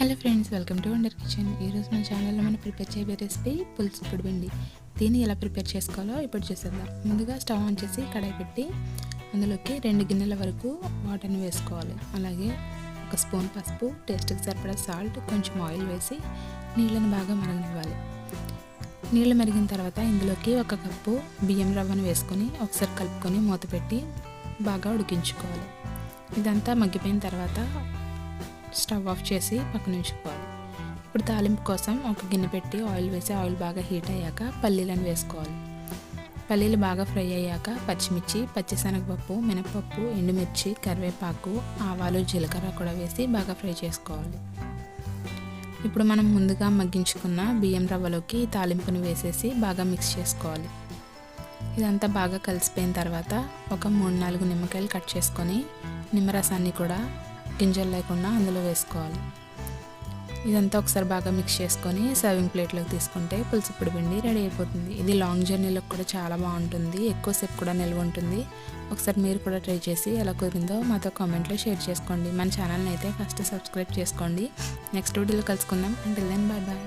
Hello friends, welcome to wonder kitchen. ఈరోజు మన ఛానల్లో మనం ప్రిపేర్ చేయబోయే రెసిపీ పులుసు పొడిపిండి. దీన్ని ఎలా ప్రిపేర్ చేసుకోవాలో ఇప్పుడు చూసేద్దాం. ముందుగా స్టవ్ ఆన్ చేసి కడాయి పెట్టి అందులోకి 2 గిన్నెల వరకు వాటర్ని వేసుకోవాలి. అలాగే 1 స్పూన్ పసుపు, టేస్ట్కి సరిపడా సాల్ట్, కొంచెం ఆయిల్ వేసి నీళ్ళని బాగా మరగనివ్వాలి. నీళ్ళు మరిగిన తర్వాత ఇందులోకి 1 కప్పు బియ్యం రవ్వను వేసుకొని ఒకసారి కలుపుకొని మూత పెట్టి బాగా ఉడికించుకోవాలి. ఇదంతా మగ్గిపోయిన తర్వాత స్టవ్ ఆఫ్ చేసి పక్కన ఉంచుకోవాలి. ఇప్పుడు తాలింపు కోసం ఒక గిన్నె పెట్టి ఆయిల్ వేసి ఆయిల్ బాగా హీట్ అయ్యాక పల్లీలను వేసుకోవాలి. పల్లీలు బాగా ఫ్రై అయ్యాక పచ్చిమిర్చి, పచ్చిశనగపప్పు, మినపప్పు, ఎండుమిర్చి, కరివేపాకు, ఆవాలు, జీలకర్ర కూడా వేసి బాగా ఫ్రై చేసుకోవాలి. ఇప్పుడు మనం ముందుగా మగ్గించుకున్న బియ్యం రవ్వలోకి తాలింపును వేసేసి బాగా మిక్స్ చేసుకోవాలి. ఇదంతా బాగా కలిసిపోయిన తర్వాత ఒక 3-4 నిమ్మకాయలు కట్ చేసుకొని నిమ్మరసాన్ని కూడా గింజలు లేకుండా అందులో వేసుకోవాలి. ఇదంతా ఒకసారి బాగా మిక్స్ చేసుకొని సర్వింగ్ ప్లేట్లోకి తీసుకుంటే పులుసు పొడిపిండి రెడీ అయిపోతుంది. ఇది లాంగ్ జర్నీలో కూడా చాలా బాగుంటుంది, ఎక్కువసేపు కూడా నిల్వ ఉంటుంది. ఒకసారి మీరు కూడా ట్రై చేసి ఎలా కుదిరిందో మాతో కామెంట్లో షేర్ చేసుకోండి. మన ఛానల్ని అయితే ఫస్ట్ సబ్స్క్రైబ్ చేసుకోండి. నెక్స్ట్ వీడియోలో కలుసుకుందాం. Until then, bye bye.